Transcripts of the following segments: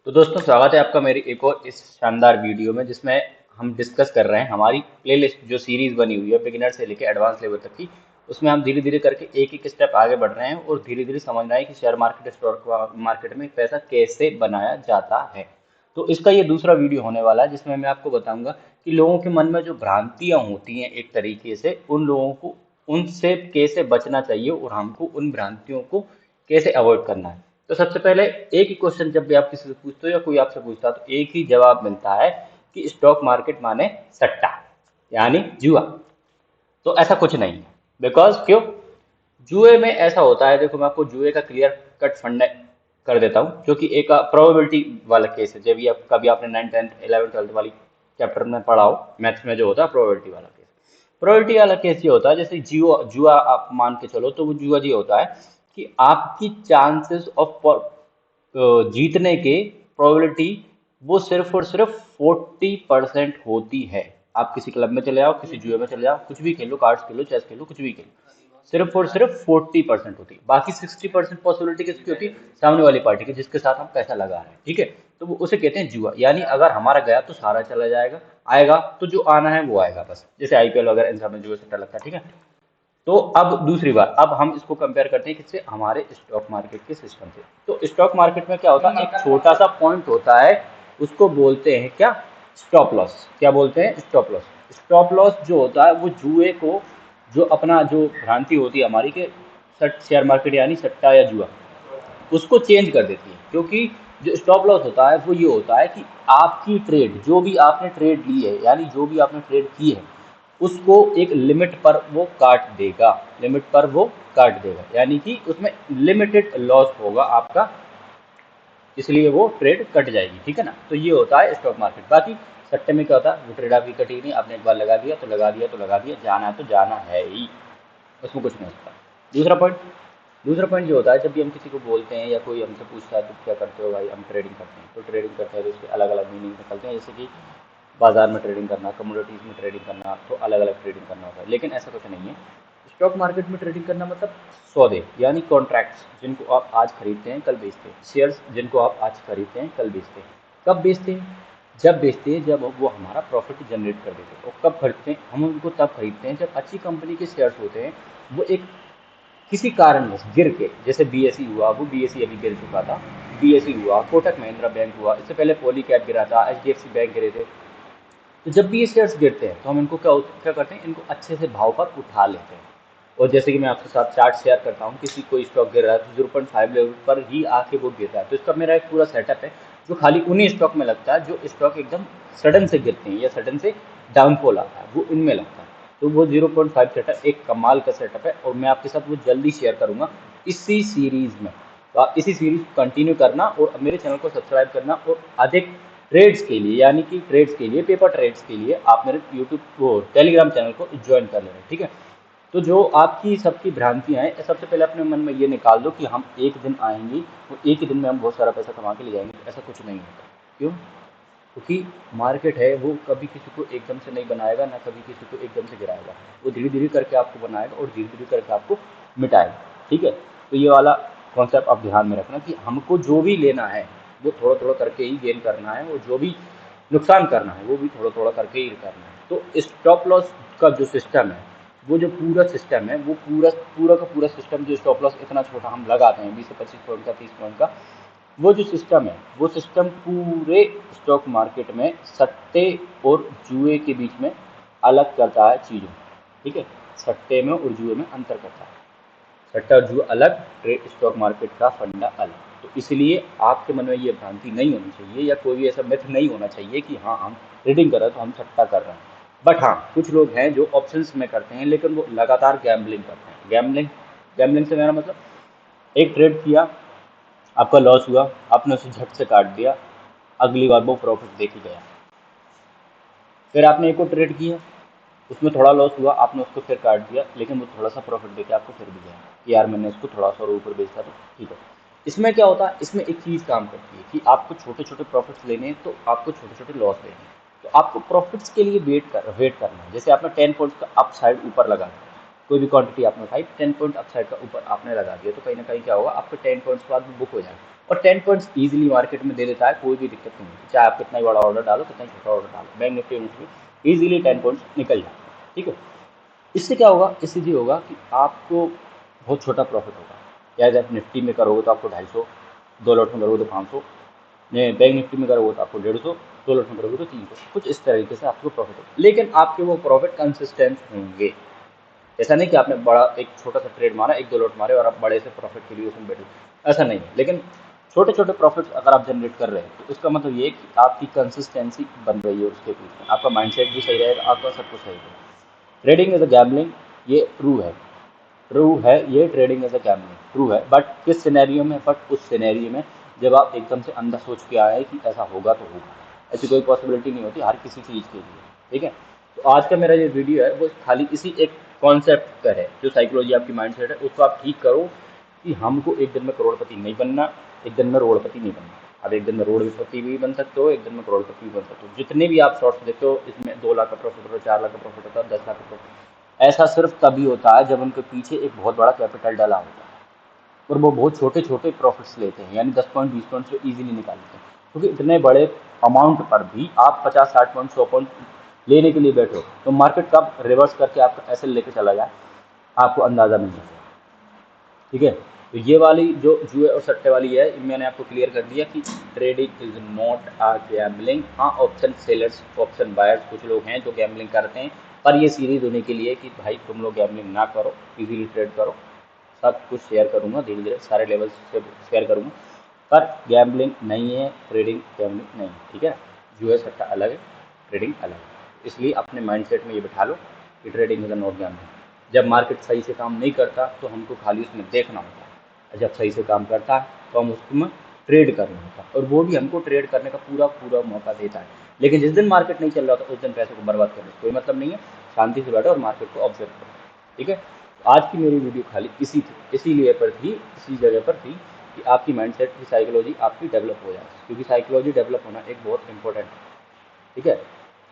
तो दोस्तों स्वागत है आपका मेरी एक और इस शानदार वीडियो में जिसमें हम डिस्कस कर रहे हैं हमारी प्लेलिस्ट जो सीरीज बनी हुई है बिगिनर से लेकर एडवांस लेवल तक की। उसमें हम धीरे धीरे करके एक एक स्टेप आगे बढ़ रहे हैं और धीरे धीरे समझ रहे हैं कि शेयर मार्केट स्टॉक मार्केट में पैसा कैसे बनाया जाता है। तो इसका ये दूसरा वीडियो होने वाला है जिसमें मैं आपको बताऊंगा कि लोगों के मन में जो भ्रांतियां होती हैं एक तरीके से उन लोगों को उनसे कैसे बचना चाहिए और हमको उन भ्रांतियों को कैसे अवॉइड करना है। तो सबसे पहले एक ही क्वेश्चन जब भी आप किसी से पूछते हो या कोई आपसे पूछता है तो एक ही जवाब मिलता है कि स्टॉक मार्केट माने सट्टा यानी जुआ। तो ऐसा कुछ नहीं है। बिकॉज क्यों? जुए में ऐसा होता है, देखो मैं आपको जुए का क्लियर कट फंडा कर देता हूँ जो कि एक प्रोबेबिलिटी वाला केस है। जब भी आप कभी आपने 9th 10th 11th 12th वाली चैप्टर में पढ़ा हो मैथ्स में जो होता है प्रोबेबिलिटी वाला केस। प्रोबेबिलिटी वाला केस ये होता है जैसे जुआ जुआ आप मान के चलो तो वो जुआ ये होता है कि आपकी चांसेस ऑफ जीतने के प्रोबेबिलिटी वो सिर्फ और सिर्फ 40% होती है। आप किसी क्लब में चले जाओ, किसी जुए में चले जाओ, कुछ भी खेलो, कार्ड्स खेलो, चेस खेलो, कुछ भी खेलो, सिर्फ और सिर्फ 40% होती है। बाकी 60% पॉसिबिलिटी किसकी होती है? सामने वाली पार्टी की, जिसके साथ हम पैसा लगा रहे हैं। ठीक है, तो वो उसे कहते हैं जुआ। यानी अगर हमारा गया तो सारा चला जाएगा, आएगा तो जो आना है वो आएगा बस। जैसे आईपीएल वगैरह इन सब में जुए सट्टा लगता है। ठीक है, तो अब दूसरी बात, अब हम इसको कंपेयर करते हैं किससे? हमारे स्टॉक मार्केट के सिस्टम से। तो स्टॉक मार्केट में क्या होता है, एक छोटा सा पॉइंट होता है, उसको बोलते हैं क्या? Stop loss. क्या बोलते हैं? Stop loss. स्टॉप लॉस जो होता है वो जुए को, जो अपना जो भ्रांति होती है हमारी के शेयर मार्केट यानी सट्टा या जुआ, उसको चेंज कर देती है। क्योंकि जो स्टॉप लॉस होता है वो ये होता है कि आपकी ट्रेड, जो भी आपने ट्रेड ली है यानी जो भी आपने ट्रेड की है उसको एक लिमिट पर वो काट देगा। लिमिट पर वो काट देगा यानी कि उसमें लिमिटेड लॉस होगा आपका, इसलिए वो ट्रेड कट जाएगी। ठीक है ना, तो ये होता है स्टॉक मार्केट। बाकी सट्टे में क्या होता है, वो ट्रेड आपकी कटी नहीं, आपने एक बार लगा दिया तो लगा दिया तो लगा दिया, जाना है तो जाना है ही, उसमें कुछ नहीं होता। दूसरा पॉइंट, दूसरा पॉइंट ये होता है जब भी हम किसी को बोलते हैं या कोई हमसे पूछता है तो क्या करते हो भाई, हम ट्रेडिंग करते हैं। तो ट्रेडिंग करते हैं तो उसके अलग अलग मीनिंग निकलते हैं, जैसे कि बाजार में ट्रेडिंग करना, कमोडिटीज़ में ट्रेडिंग करना, तो अलग अलग ट्रेडिंग करना होता है। लेकिन ऐसा कुछ नहीं है। स्टॉक मार्केट में ट्रेडिंग करना मतलब सौदे यानी कॉन्ट्रैक्ट्स, जिनको आप आज खरीदते हैं कल बेचते हैं। शेयर्स जिनको आप आज खरीदते हैं कल बेचते हैं। कब बेचते हैं? जब बेचते हैं जब वो हमारा प्रॉफिट जनरेट कर देते हैं। और कब खरीदते हैं? हम उनको तब खरीदते हैं जब अच्छी कंपनी के शेयर्स होते हैं, वो एक किसी कारणवश गिर के, जैसे बीएसई हुआ, वो बीएसई अभी गिर चुका था, बीएसई हुआ, कोटक महिंद्रा बैंक हुआ, इससे पहले पॉली कैब गिरा था, एचडीएफसी बैंक गिरे थे। तो जब भी ये शेयर्स गिरते हैं तो हम इनको क्या क्या करते हैं, इनको अच्छे से भाव पर उठा लेते हैं। और जैसे कि मैं आपके साथ चार्ट शेयर करता हूँ, किसी कोई स्टॉक गिर रहा है तो 0.5 लेवल पर ही आके वो गिर रहा है। तो इसका मेरा एक पूरा सेटअप है जो खाली उन्हीं स्टॉक में लगता है जो स्टॉक एकदम सडन से गिरते हैं या सडन से डाउनफॉल आता है, वो उनमें लगता है। तो वो 0.5 सेटअप एक कमाल का सेटअप है और मैं आपके साथ वो जल्दी शेयर करूंगा इसी सीरीज में। तो आप इसी सीरीज को कंटिन्यू करना और मेरे चैनल को सब्सक्राइब करना, और अधिक ट्रेड्स के लिए यानी कि ट्रेड्स के लिए, पेपर ट्रेड्स के लिए आप मेरे यूट्यूब को टेलीग्राम चैनल को ज्वाइन कर लेना। ठीक है, तो जो आपकी सबकी भ्रांतियां हैं, सबसे पहले अपने मन में ये निकाल दो कि हम एक दिन आएंगे और एक ही दिन में हम बहुत सारा पैसा कमा के ले जाएंगे। तो ऐसा कुछ नहीं होता। क्यों? क्योंकि मार्केट है वो कभी किसी को एकदम से नहीं बनाएगा, ना कभी किसी को एकदम से गिराएगा। वो धीरे धीरे करके आपको बनाएगा और धीरे धीरे करके आपको मिटाएगा। ठीक है, तो ये वाला कॉन्सेप्ट आप ध्यान में रखना कि हमको जो भी लेना है वो थोड़ा थोड़ा करके ही गेन करना है, और जो भी नुकसान करना है वो भी थोड़ा थोड़ा करके ही करना है। तो स्टॉप लॉस का जो सिस्टम है, वो जो पूरा सिस्टम है, वो पूरा पूरा का पूरा सिस्टम, जो स्टॉप लॉस इतना छोटा हम लगाते हैं 20 से 25 पॉइंट का, 30 पॉइंट का, वो जो सिस्टम है वो सिस्टम पूरे स्टॉक मार्केट में सट्टे और जुए के बीच में अलग करता है चीज़ों। ठीक है, सट्टे में और जुए में अंतर करता है। सट्टा और जुआ अलग, ट्रेड स्टॉक मार्केट का फंडा अलग। तो इसलिए आपके मन में ये भ्रांति नहीं होनी चाहिए या कोई भी ऐसा मिथ नहीं होना चाहिए कि हाँ हम ट्रेडिंग कर रहे हैं तो हम सट्टा कर रहे हैं। बट हाँ, कुछ लोग हैं जो ऑप्शंस में करते हैं लेकिन वो लगातार गैम्बलिंग करते हैं। गैम्बलिंग, गैम्बलिंग से मेरा मतलब, एक ट्रेड किया, आपका लॉस हुआ, आपने उसे झट से काट दिया, अगली बार वो प्रॉफिट देख ही गया। फिर आपने एक और ट्रेड किया, उसमें थोड़ा लॉस हुआ, आपने उसको फिर काट दिया, लेकिन वो थोड़ा सा प्रॉफिट देके आपको फिर भी गया कि यार मैंने इसको थोड़ा सा और ऊपर बेचा तो ठीक है। इसमें क्या होता है, इसमें एक चीज़ काम करती है कि आपको छोटे छोटे प्रॉफिट्स लेने हैं तो आपको छोटे छोटे लॉस लेने हैं। तो आपको प्रॉफिट्स के लिए वेट करना है। जैसे आपने 10 पॉइंट्स का अप साइड ऊपर लगा दिया, कोई भी क्वांटिटी आपने उठाई, 10 पॉइंट अप साइड का ऊपर आपने लगा दिया, तो कहीं ना कहीं क्या होगा, आपके 10 पॉइंट्स के बाद बुक हो जाएगा और 10 पॉइंट्स इजीली मार्केट में दे देता है, कोई भी दिक्कत नहीं होती, चाहे आप कितना ही बड़ा ऑर्डर डालो, कितना ही छोटा ऑर्डर डालो, बैंक निफ्टी में इजीली 10 पॉइंट्स निकल जाते हैं। ठीक है, इससे क्या होगा, इससे ये होगा कि आपको बहुत छोटा प्रॉफिट होगा। या जब निफ्टी में करोगे तो आपको 250, 2 लॉट में करोगे तो 500, बैंक निफ्टी में करोगे तो आपको 150, 2 लॉट में करोगे तो 300, कुछ इस तरीके से आपको प्रॉफिट होगा। लेकिन आपके वो प्रॉफिट कंसिस्टेंट होंगे। ऐसा नहीं कि आपने बड़ा एक छोटा सा ट्रेड मारा, 1-2 लॉट मारे और आप बड़े से प्रॉफिट के लिए उसमें बैठे, ऐसा नहीं है। लेकिन छोटे छोटे प्रॉफिट्स अगर आप जनरेट कर रहे हैं तो इसका मतलब ये है कि आपकी कंसिस्टेंसी बन रही है उसके पीछे, आपका माइंडसेट भी सही रहेगा, आपका सब कुछ सही रहेगा। ट्रेडिंग इज अ गैम्बलिंग, ये ट्रू है, ट्रू है, ये trading is a gambling true है। बट किस सिनेरियो में, बट उस सिनेरियो में जब आप एकदम से अंदर सोच के आए कि ऐसा होगा तो होगा, ऐसी कोई पॉसिबिलिटी नहीं होती हर किसी चीज़ के लिए। ठीक है, तो आज का मेरा जो वीडियो है वो खाली इसी एक कॉन्सेप्ट पर है, जो साइकोलॉजी आपकी माइंड सेट है उसको आप ठीक करो कि हमको एक दिन में करोड़पति नहीं बनना, एक दिन में करोड़पति नहीं बनना। अब एक दिन में करोड़पति भी बन सकते हो, एक दिन में करोड़पति भी बन सकते हो। जितने भी आप शॉर्ट्स देखते हो इसमें 2 लाख का प्रॉफिट होता है, 4 लाख का प्रॉफिट होता है, 10 लाख का प्रॉफिट, ऐसा सिर्फ तभी होता है जब उनके पीछे एक बहुत बड़ा कैपिटल डाला होता है और वो बहुत छोटे छोटे प्रॉफिट्स लेते हैं, यानी 10 पॉइंट 20 पॉइंट से ईजिली निकाल लेते हैं। क्योंकि इतने बड़े अमाउंट पर भी आप 50-60 पॉइंट 100 पॉइंट लेने के लिए बैठो तो मार्केट कब रिवर्स करके आपका ऐसे लेके चला जाए आपको अंदाज़ा नहीं है। ठीक है, तो ये वाली जो जुए और सट्टे वाली है मैंने आपको क्लियर कर दिया कि trading is not a gambling. हाँ, ऑप्शन सेलर्स, ऑप्शन बायर्स कुछ लोग हैं जो गैम्बलिंग करते हैं, पर ये सीरीज होने के लिए कि भाई तुम लोग गैम्बलिंग ना करो, इजीली ट्रेड करो। सब कुछ शेयर करूँगा, धीरे धीरे सारे लेवल्स से शेयर करूँगा, पर गैम्बलिंग नहीं है, ट्रेडिंग गैम्बलिंग नहीं है। ठीक है, जुए सट्टा अलग है, ट्रेडिंग अलग है। इसलिए अपने माइंडसेट में ये बिठा लो कि ट्रेडिंग इज नॉट गैम्बलिंग। जब मार्केट सही से काम नहीं करता तो हमको खाली उसमें देखना होता है, जब सही से काम करता है तो हम उसमें ट्रेड करना होता है, और वो भी हमको ट्रेड करने का पूरा पूरा मौका देता है। लेकिन जिस दिन मार्केट नहीं चल रहा था उस दिन पैसे को बर्बाद करने कोई मतलब नहीं है, शांति से बैठो और मार्केट को ऑब्जर्व करो। ठीक है, तो आज की मेरी वीडियो खाली इसीलिए पर थी, इसी जगह पर थी कि आपकी माइंडसेट की साइकोलॉजी आपकी डेवलप हो जाए, क्योंकि साइकोलॉजी डेवलप होना एक बहुत इंपॉर्टेंट है। ठीक है,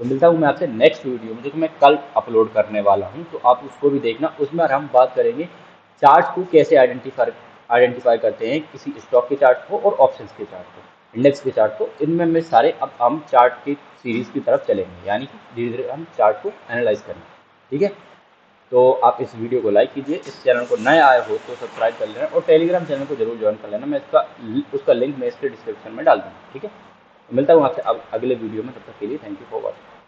तो मिलता हूँ मैं आपसे नेक्स्ट वीडियो में जो कि मैं कल अपलोड करने वाला हूँ, तो आप उसको भी देखना। उसमें हम बात करेंगे चार्ट को कैसे आइडेंटिफाई करते हैं, किसी स्टॉक के चार्ट को और ऑप्शंस के चार्ट को, इंडेक्स के चार्ट को, इनमें मैं सारे अब हम चार्ट की सीरीज की तरफ चलेंगे, यानी कि धीरे धीरे हम चार्ट को एनालाइज करेंगे। ठीक है, तो आप इस वीडियो को लाइक कीजिए, इस चैनल को नए आए हो तो सब्सक्राइब कर लेना और टेलीग्राम चैनल को जरूर ज्वाइन कर लेना। मैं उसका लिंक मैं इसके डिस्क्रिप्शन में डाल दूँगा। ठीक है, तो मिलता हूँ आपसे अब अगले वीडियो में, तब तक के लिए थैंक यू फॉर वॉचिंग।